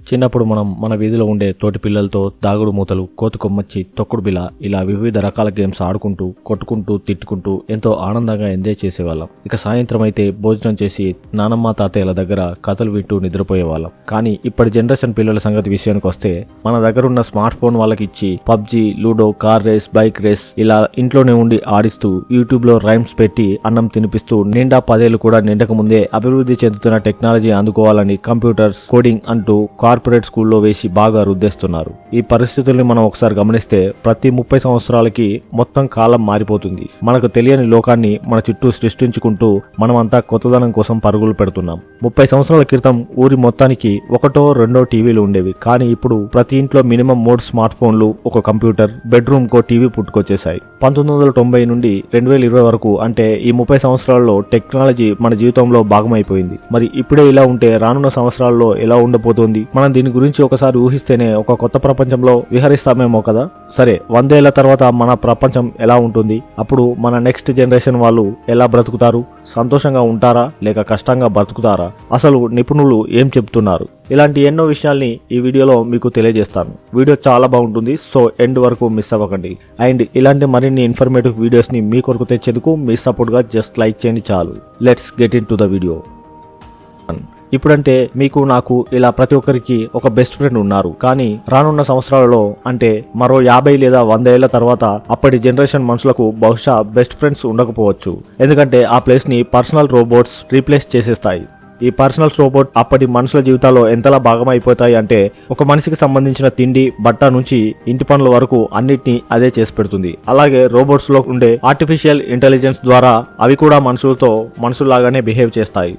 చిన్నప్పుడు మనం మన వీధిలో ఉండే తోటి పిల్లలతో దాగుడు మూతలు, కోతి కొమ్మచ్చి, తొక్కుడు బిల ఇలా వివిధ రకాల గేమ్స్ ఆడుకుంటూ, కొట్టుకుంటూ, తిట్టుకుంటూ ఎంతో ఆనందంగా ఎంజాయ్ చేసేవాళ్ళం. ఇక సాయంత్రం అయితే భోజనం చేసి నానమ్మ తాతయ్యల దగ్గర కథలు వింటూ నిద్రపోయేవాళ్ళం. కానీ ఇప్పటి జనరేషన్ పిల్లల సంగతి విషయానికి వస్తే మన దగ్గర ఉన్న స్మార్ట్ ఫోన్ వాళ్ళకి ఇచ్చి PUBG, Ludo, car race, bike race ఇలా ఇంట్లోనే ఉండి ఆడిస్తూ యూట్యూబ్ లో రైమ్స్ పెట్టి అన్నం తినిపిస్తూ నిండా 10 ఏళ్లు కూడా నిండక ముందే అభివృద్ధి చెందుతున్న టెక్నాలజీ అందుకోవాలని కంప్యూటర్స్, కోడింగ్ అంటూ కార్పొరేట్ స్కూల్లో వేసి బాగా రుద్దేస్తున్నారు. ఈ పరిస్థితుల్ని మనం ఒకసారి గమనిస్తే ప్రతి 30 సంవత్సరాలకి మొత్తం కాలం మారిపోతుంది. మనకు తెలియని లోకాన్ని మన చుట్టూ సృష్టించుకుంటూ మనమంతా కొత్తదనం కోసం పరుగులు పెడుతున్నాం. 30 సంవత్సరాల క్రితం ఊరి మొత్తానికి 1-2 టీవీలు ఉండేవి. కానీ ఇప్పుడు ప్రతి ఇంట్లో మినిమం 3 స్మార్ట్ ఫోన్లు, ఒక కంప్యూటర్, బెడ్రూమ్ కో టీవీ పుట్టుకొచ్చేశాయి. 1990 నుండి 2020 వరకు అంటే ఈ 30 సంవత్సరాల్లో టెక్నాలజీ మన జీవితంలో భాగమైపోయింది. మరి ఇప్పుడే ఇలా ఉంటే రానున్న సంవత్సరాల్లో ఎలా ఉండబోతోంది? మనం దీని గురించి ఒకసారి ఊహిస్తేనే ఒక కొత్త ప్రపంచంలో విహరిస్తామేమో కదా. సరే, 100 ఏళ్ల తర్వాత మన ప్రపంచం ఎలా ఉంటుంది? అప్పుడు మన నెక్స్ట్ జనరేషన్ వాళ్ళు ఎలా బ్రతుకుతారు? సంతోషంగా ఉంటారా లేక కష్టంగా బ్రతుకుతారా? అసలు నిపుణులు ఏం చెప్తున్నారు? ఇలాంటి ఎన్నో విషయాల్ని ఈ వీడియోలో మీకు తెలియజేస్తాను. వీడియో చాలా బాగుంటుంది, సో ఎండ్ వరకు మిస్ అవ్వకండి. అండ్ ఇలాంటి మరిన్ని ఇన్ఫర్మేటివ్ వీడియోస్ ని మీ కొరకు తెచ్చేందుకు మీ సపోర్ట్ గా జస్ట్ లైక్ చేయండి చాలు. Let's get in to the video. ఇప్పుడంటే మీకు, నాకు ఇలా ప్రతి ఒక్కరికి ఒక బెస్ట్ ఫ్రెండ్ ఉన్నారు. కానీ రానున్న సంవత్సరాలలో అంటే మరో 50 లేదా 100 ఏళ్ల తర్వాత అప్పటి జనరేషన్ మనుషులకు బహుశా బెస్ట్ ఫ్రెండ్స్ ఉండకపోవచ్చు. ఎందుకంటే ఆ ప్లేస్ ని పర్సనల్ రోబోట్స్ రీప్లేస్ చేసేస్తాయి. ఈ పర్సనల్ రోబోట్ అప్పటి మనుషుల జీవితాల్లో ఎంతలా భాగమైపోతాయి అంటే ఒక మనిషికి సంబంధించిన తిండి, బట్ట నుంచి ఇంటి పనుల వరకు అన్నిటినీ అదే చేసి పెడుతుంది. అలాగే రోబోట్స్ లో ఉండే ఆర్టిఫిషియల్ ఇంటెలిజెన్స్ ద్వారా అవి కూడా మనుషుల్లాగానే బిహేవ్ చేస్తాయి.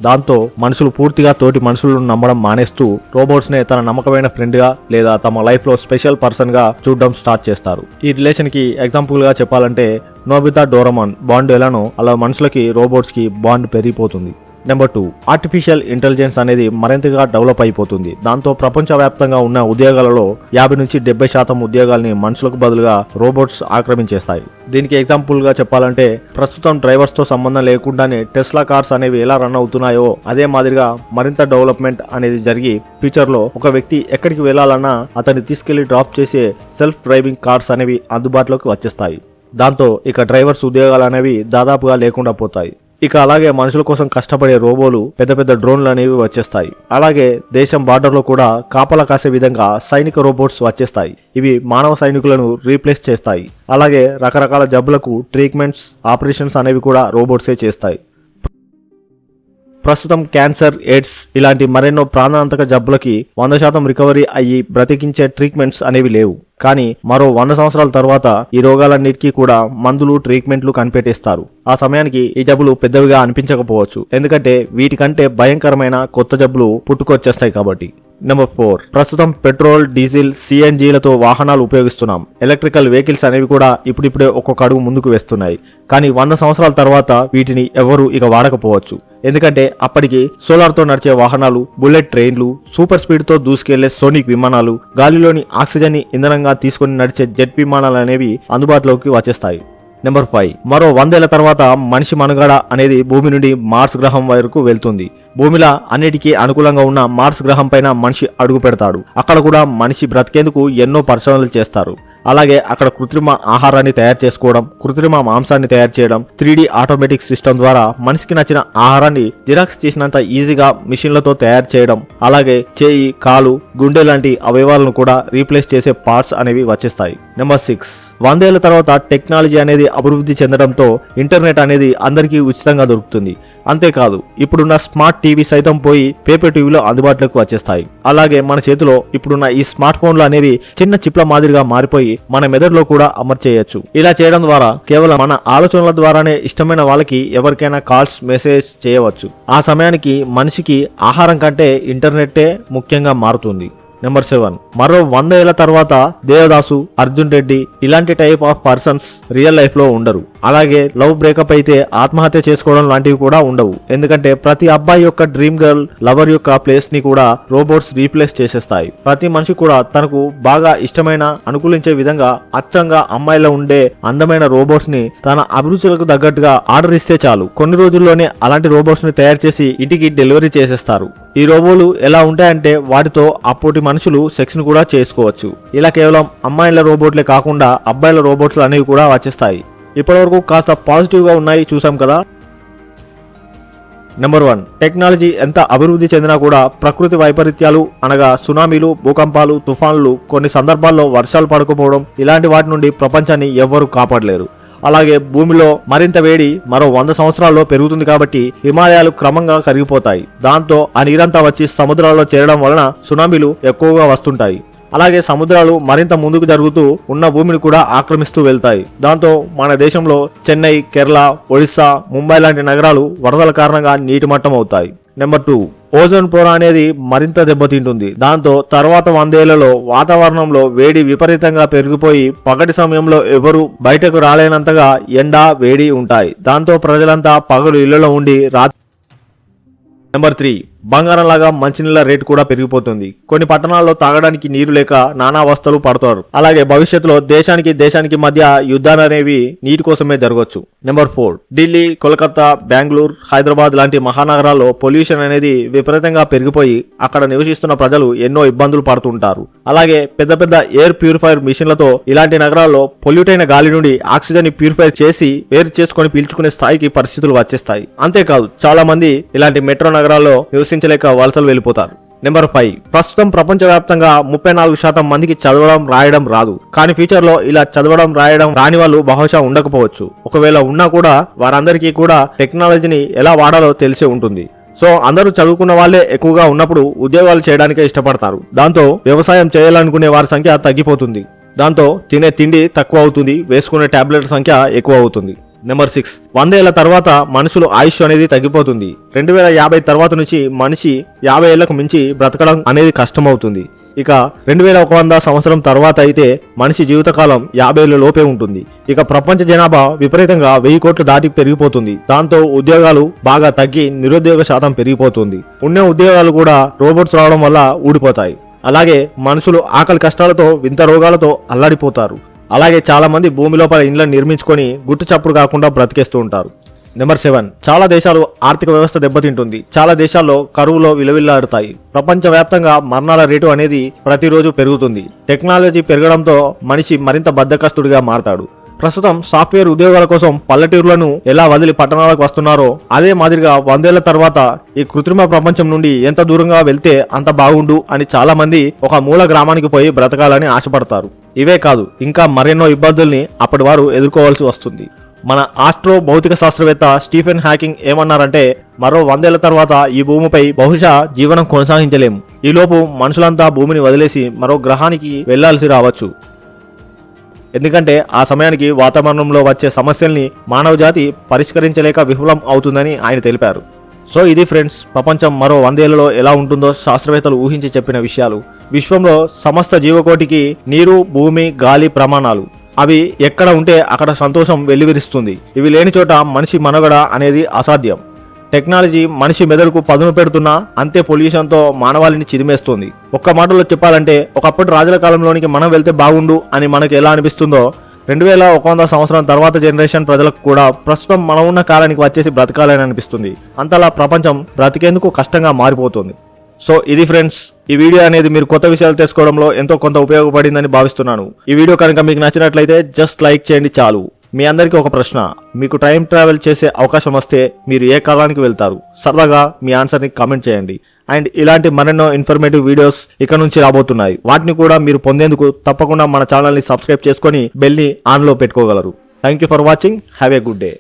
దాంతో మనుషులు పూర్తిగా తోటి మనుషులను నమ్మడం మానేస్తూ రోబోట్స్ నే తన నమ్మకమైన ఫ్రెండ్ గా లేదా తమ లైఫ్ లో స్పెషల్ పర్సన్ గా చూడడం స్టార్ట్ చేస్తారు. ఈ రిలేషన్ కి ఎగ్జాంపుల్ గా చెప్పాలంటే నోబితా, డోరేమాన్ బాండ్ ఎలానో అలా మనుషులకి రోబోట్స్ కి బాండ్ పెరిగిపోతుంది. నెంబర్ 2, ఆర్టిఫిషియల్ ఇంటెలిజెన్స్ అనేది మరింతగా డెవలప్ అయిపోతుంది. దాంతో ప్రపంచవ్యాప్తంగా ఉన్న ఉద్యోగాలలో 50-70% ఉద్యోగాల్ని మనుషులకు బదులుగా రోబోట్స్ ఆక్రమించేస్తాయి. దీనికి ఎగ్జాంపుల్ గా చెప్పాలంటే ప్రస్తుతం డ్రైవర్స్ తో సంబంధం లేకుండానే టెస్లా కార్స్ అనేవి ఎలా రన్ అవుతున్నాయో అదే మాదిరిగా మరింత డెవలప్మెంట్ అనేది జరిగి ఫ్యూచర్ లో ఒక వ్యక్తి ఎక్కడికి వెళ్లాలన్నా అతన్ని తీసుకెళ్లి డ్రాప్ చేసే సెల్ఫ్ డ్రైవింగ్ కార్స్ అనేవి అందుబాటులోకి వచ్చేస్తాయి. దాంతో ఇక డ్రైవర్స్ ఉద్యోగాలు అనేవి దాదాపుగా లేకుండా పోతాయి. ఇక అలాగే మనుషుల కోసం కష్టపడే రోబోలు, పెద్ద పెద్ద డ్రోన్లు అనేవి వచ్చేస్తాయి. అలాగే దేశం బార్డర్ లో కూడా కాపలా కాసే విధంగా సైనిక రోబోట్స్ వచ్చేస్తాయి. ఇవి మానవ సైనికులను రీప్లేస్ చేస్తాయి. అలాగే రకరకాల జబ్బులకు ట్రీట్మెంట్స్, ఆపరేషన్స్ అనేవి కూడా రోబోట్సే చేస్తాయి. ప్రస్తుతం క్యాన్సర్, ఎయిడ్స్ ఇలాంటి మరెన్నో ప్రాణాంతక జబ్బులకి 100% రికవరీ అయ్యి బ్రతికించే ట్రీట్మెంట్స్ అనేవి లేవు. కానీ మరో 100 సంవత్సరాల తర్వాత ఈ రోగాలన్నిటికీ కూడా మందులు, ట్రీట్మెంట్లు కనిపెట్టేస్తారు. ఆ సమయానికి ఈ జబ్బులు పెద్దవిగా అనిపించకపోవచ్చు, ఎందుకంటే వీటికంటే భయంకరమైన కొత్త జబ్బులు పుట్టుకొచ్చేస్తాయి కాబట్టి. నెంబర్ 4, ప్రస్తుతం పెట్రోల్, డీజిల్, సిఎన్జీలతో వాహనాలు ఉపయోగిస్తున్నాం. ఎలక్ట్రికల్ వెహికల్స్ అనేవి కూడా ఇప్పుడిప్పుడే ఒక్కొక్క అడుగు ముందుకు వేస్తున్నాయి. కానీ 100 సంవత్సరాల తర్వాత వీటిని ఎవరు ఇక వాడకపోవచ్చు. ఎందుకంటే అప్పటికి సోలార్ తో నడిచే వాహనాలు, బుల్లెట్ ట్రైన్లు, సూపర్ స్పీడ్ తో దూసుకెళ్లే సోనిక్ విమానాలు, గాలిలోని ఆక్సిజన్ ని ఇంధనంగా తీసుకుని నడిచే జెట్ విమానాలు అనేవి అందుబాటులోకి వచ్చేస్తాయి. నెంబర్ 5, మరో 100 ఏళ్ల తర్వాత మనిషి మనుగడ అనేది భూమి నుండి మార్స్ గ్రహం వరకు వెళ్తుంది. భూమిలా అన్నిటికీ అనుకూలంగా ఉన్న మార్స్ గ్రహం పైన మనిషి అడుగు పెడతాడు. అక్కడ కూడా మనిషి బ్రతికేందుకు ఎన్నో పరిశోధనలు చేస్తారు. అలాగే అక్కడ కృత్రిమ ఆహారాన్ని తయారు చేసుకోవడం, కృత్రిమ మాంసాన్ని తయారు చేయడం, 3D ఆటోమేటిక్ సిస్టమ్ ద్వారా మనిషికి నచ్చిన ఆహారాన్ని జిరాక్స్ చేసినంత ఈజీగా మిషన్లతో తయారు చేయడం, అలాగే చేయి, కాలు, గుండె లాంటి అవయవాలను కూడా రీప్లేస్ చేసే పార్ట్స్ అనేవి వచ్చేస్తాయి. నెంబర్ 6, 100 ఏళ్ల తర్వాత టెక్నాలజీ అనేది అభివృద్ధి చెందడంతో ఇంటర్నెట్ అనేది అందరికీ ఉచితంగా దొరుకుతుంది. అంతేకాదు ఇప్పుడున్న స్మార్ట్ టీవీ సైతం పోయి పేపర్ టీవీలో అందుబాటులోకి వచ్చేస్తాయి. అలాగే మన చేతిలో ఇప్పుడున్న ఈ స్మార్ట్ ఫోన్లు అనేవి చిన్న చిప్ల మాదిరిగా మారిపోయి మన మెదడులో కూడా అమర్చేయచ్చు. ఇలా చేయడం ద్వారా కేవలం మన ఆలోచనల ద్వారానే ఇష్టమైన వాళ్ళకి ఎవరికైనా కాల్స్, మెసేజ్ చేయవచ్చు. ఆ సమయానికి మనిషికి ఆహారం కంటే ఇంటర్నెట్టే ముఖ్యంగా మారుతుంది. నెంబర్ 7, మరో 100 ఏళ్ల తర్వాత దేవదాసు, అర్జున్ రెడ్డి ఇలాంటి type of persons real life లో ఉండరు. అలాగే లవ్ బ్రేకప్ అయితే ఆత్మహత్య చేసుకోవడం లాంటివి కూడా ఉండవు. ఎందుకంటే ప్రతి అబ్బాయి యొక్క డ్రీమ్ గర్ల్ లవర్ యొక్క ప్లేస్ ని కూడా రోబోట్స్ రీప్లేస్ చేసేస్తాయి. ప్రతి మనిషి కూడా తనకు బాగా ఇష్టమైన అనుకూలించే విధంగా అచ్చంగా అమ్మాయిలో ఉండే అందమైన రోబోట్స్ ని తన అభిరుచులకు తగ్గట్టుగా ఆర్డర్ ఇస్తే చాలు, కొన్ని రోజుల్లోనే అలాంటి రోబోట్స్ ని తయారు చేసి ఇంటికి డెలివరీ చేసేస్తారు. ఈ రోబోలు ఎలా ఉంటాయంటే వాటితో అప్పటి మనుషులు సెక్స్ ను కూడా చేసుకోవచ్చు. ఇలా కేవలం అమ్మాయిల రోబోట్లే కాకుండా అబ్బాయిల రోబోట్లు అనేవి కూడా వచ్చేస్తాయి. ఇప్పటివరకు కాస్త పాజిటివ్ గా ఉన్నాయి చూసాం కదా. నెంబర్ 1, టెక్నాలజీ ఎంత అభివృద్ధి చెందినా కూడా ప్రకృతి వైపరీత్యాలు అనగా సునామీలు, భూకంపాలు, తుఫాన్లు, కొన్ని సందర్భాల్లో వర్షాలు పడకపోవడం ఇలాంటి వాటి నుండి ప్రపంచాన్ని ఎవ్వరూ కాపాడలేరు. అలాగే భూమిలో మరింత వేడి మరో 100 సంవత్సరాల్లో పెరుగుతుంది కాబట్టి హిమాలయాలు క్రమంగా కరిగిపోతాయి. దాంతో ఆ నీరంతా వచ్చి సముద్రాల్లో చేరడం వలన సునామీలు ఎక్కువగా వస్తుంటాయి. అలాగే సముద్రాలు మరింత ముందుకు జరుగుతూ ఉన్న భూమిని కూడా ఆక్రమిస్తూ వెళ్తాయి. దాంతో మన దేశంలో చెన్నై, కేరళ, ఒడిశా, ముంబై లాంటి నగరాలు వరదల కారణంగా నీటి మట్టం అవుతాయి. నెంబర్ 2, ఓజోన్ పొర అనేది మరింత దెబ్బతింటుంది. దాంతో తర్వాత 100 ఏళ్లలో వాతావరణంలో వేడి విపరీతంగా పెరిగిపోయి పగటి సమయంలో ఎవరు బయటకు రాలేనంతగా ఎండ, వేడి ఉంటాయి. దాంతో ప్రజలంతా పగలు ఇళ్లలో ఉండి రాత్రి. నెంబర్ 3, బంగారం లాగా మంచినీళ్ళ రేటు కూడా పెరిగిపోతుంది. కొన్ని పట్టణాల్లో తాగడానికి నీరు లేక నానా అవస్థలు పడతారు. అలాగే భవిష్యత్తులో దేశానికి మధ్య యుద్ధాలు అనేవి నీటి కోసమే జరగవచ్చు. నెంబర్ 4, ఢిల్లీ, కోల్కతా, బెంగళూరు, హైదరాబాద్ లాంటి మహానగరాల్లో పొల్యూషన్ అనేది విపరీతంగా పెరిగిపోయి అక్కడ నివసిస్తున్న ప్రజలు ఎన్నో ఇబ్బందులు పడుతుంటారు. అలాగే పెద్ద పెద్ద ఎయిర్ ప్యూరిఫైర్ మిషన్లతో ఇలాంటి నగరాల్లో పొల్యూట్ అయిన గాలి నుండి ఆక్సిజన్ ని ప్యూరిఫై చేసి వేరు చేసుకుని పీల్చుకునే స్థాయికి పరిస్థితులు వచ్చేస్తాయి. అంతేకాదు చాలా మంది ఇలాంటి మెట్రో నగరాల్లో నివసించలేక వలసలు వెళ్ళిపోతారు. నెంబర్ 5, ప్రస్తుతం ప్రపంచవ్యాప్తంగా 34% మందికి చదవడం రాయడం రాదు. కానీ ఫ్యూచర్ లో ఇలా చదవడం రాయడం రాని వాళ్ళు బహుశా ఉండకపోవచ్చు. ఒకవేళ ఉన్నా కూడా వారందరికీ కూడా టెక్నాలజీని ఎలా వాడాలో తెలిసే ఉంటుంది. సో అందరూ చదువుకున్న వాళ్ళే ఎక్కువగా ఉన్నప్పుడు ఉద్యోగాలు చేయడానికే ఇష్టపడతారు. దాంతో వ్యవసాయం చేయాలనుకునే వారి సంఖ్య తగ్గిపోతుంది. దాంతో తినే తిండి తక్కువ అవుతుంది, వేసుకునే టాబ్లెట్ల సంఖ్య ఎక్కువ అవుతుంది. నెంబర్ 6, 100 ఏళ్ల తర్వాత మనుషులు ఆయుష్ అనేది తగ్గిపోతుంది. 2050 తర్వాత నుంచి మనిషి 50 ఏళ్లకు మించి బ్రతకడం అనేది కష్టమవుతుంది. ఇక 2100 సంవత్సరం తర్వాత అయితే మనిషి జీవితకాలం 50 ఏళ్ల లోపే ఉంటుంది. ఇక ప్రపంచ జనాభా విపరీతంగా 1000 కోట్లు దాటి పెరిగిపోతుంది. దాంతో ఉద్యోగాలు బాగా తగ్గి నిరుద్యోగ శాతం పెరిగిపోతుంది. ఉన్న ఉద్యోగాలు కూడా రోబోట్స్ రావడం వల్ల ఊడిపోతాయి. అలాగే మనుషులు ఆకలి కష్టాలతో వింత రోగాలతో అల్లాడిపోతారు. అలాగే చాలా మంది భూమి లోపల ఇండ్లను నిర్మించుకొని గుట్టు చప్పుడు కాకుండా బ్రతికేస్తూ ఉంటారు. నెంబర్ 7, చాలా దేశాలు ఆర్థిక వ్యవస్థ దెబ్బతింటుంది. చాలా దేశాల్లో కరువులో విలువిల్లాడుతాయి. ప్రపంచవ్యాప్తంగా మరణాల రేటు అనేది ప్రతిరోజు పెరుగుతుంది. టెక్నాలజీ పెరగడంతో మనిషి మరింత బద్ధకస్తుడిగా మారతాడు. ప్రస్తుతం సాఫ్ట్వేర్ ఉద్యోగాల కోసం పల్లెటూరులను ఎలా వదిలి పట్టణాలకు వస్తున్నారో అదే మాదిరిగా 100 ఏళ్ల తర్వాత ఈ కృత్రిమ ప్రపంచం నుండి ఎంత దూరంగా వెళ్తే అంత బాగుండు అని చాలా మంది ఒక మూల గ్రామానికి పోయి బ్రతకాలని ఆశపడతారు. ఇవే కాదు ఇంకా మరెన్నో ఇబ్బందుల్ని అప్పటి వారు ఎదుర్కోవాల్సి వస్తుంది. మన ఆస్ట్రో భౌతిక శాస్త్రవేత్త స్టీఫెన్ హాకింగ్ ఏమన్నారంటే మరో 100 ఏళ్ల తర్వాత ఈ భూమిపై బహుశా జీవనం కొనసాగించలేము. ఈలోపు మనుషులంతా భూమిని వదిలేసి మరో గ్రహానికి వెళ్లాల్సి రావచ్చు. ఎందుకంటే ఆ సమయానికి వాతావరణంలో వచ్చే సమస్యల్ని మానవ జాతి పరిష్కరించలేక విఫలం అవుతుందని ఆయన తెలిపారు. సో ఇది ఫ్రెండ్స్, ప్రపంచం మరో 100 ఏళ్లలో ఎలా ఉంటుందో శాస్త్రవేత్తలు ఊహించి చెప్పిన విషయాలు. విశ్వంలో సమస్త జీవకోటికి నీరు, భూమి, గాలి ప్రమాణాలు. అవి ఎక్కడ ఉంటే అక్కడ సంతోషం వెల్లివిరుస్తుంది. ఇవి లేని చోట మనిషి మనుగడ అనేది అసాధ్యం. టెక్నాలజీ మనిషి మెదడుకు పదును పెడుతున్నా అంతే పొల్యూషన్తో మానవాళిని చిదిమేస్తుంది. ఒక్క మాటలో చెప్పాలంటే ఒకప్పటి రాజుల కాలంలోనికి మనం వెళ్తే బాగుండు అని మనకు ఎలా అనిపిస్తుందో 2100 సంవత్సరం తర్వాత జనరేషన్ ప్రజలకు కూడా ప్రస్తుతం మనం ఉన్న కాలానికి వచ్చేసి బ్రతకాలని అనిపిస్తుంది. అంతలా ప్రపంచం బ్రతికేందుకు కష్టంగా మారిపోతుంది. సో ఇది ఫ్రెండ్స్, ఈ వీడియో అనేది మీరు కొత్త విషయాలు తెలుసుకోవడంలో ఎంతో కొంత ఉపయోగపడిందని భావిస్తున్నాను. ఈ వీడియో కనుక మీకు నచ్చినట్లయితే జస్ట్ లైక్ చేయండి చాలు. మీ అందరికీ ఒక ప్రశ్న, మీకు టైం ట్రావెల్ చేసే అవకాశం వస్తే మీరు ఏ కాలానికి వెళ్తారు? సరదాగా మీ ఆన్సర్ని కామెంట్ చేయండి. అండ్ ఇలాంటి మరెన్నో ఇన్ఫర్మేటివ్ వీడియోస్ ఇక నుంచి రాబోతున్నాయి. వాటిని కూడా మీరు పొందేందుకు తప్పకుండా మన ఛానల్ని సబ్స్క్రైబ్ చేసుకొని బెల్ని ఆన్లో పెట్టుకోగలరు. Thank you for watching. Have a good day.